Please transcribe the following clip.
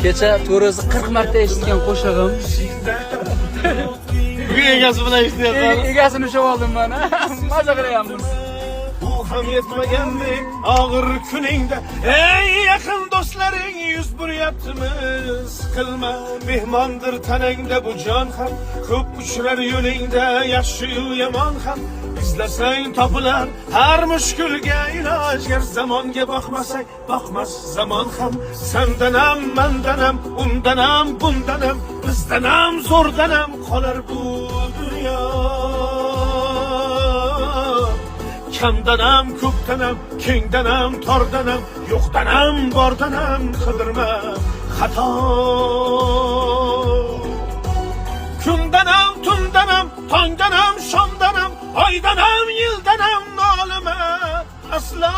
Kecha to'g'risi 40 marta eshitgan qo'shig'im. Bugun egasi bilan eshityapman. Egasini ushlab oldim mana. Maza qilyapmiz. Bu ham yetmagandek og'ir kuningda ey yaqin do'stlaring yuz buryaptimiz. Qilma mehmondir tanangda bu jon ham ko'p uchrar yo'lingda yaxshi-yu yomon ham. İzlasang topilar har mushkulga iloj. Gar zamonga boqmasak boqmas zamon ham. Sendanam mandanam undanam bundanam bizdanam zo'rdanam qolar bu dunyo. Kamdanam ko'pdanam kengdanam tordanam yo'qdanam bordanam qidirma xato. Kundanam tundanam tongdanam shomdanam oydanam yildanam nolima aslo.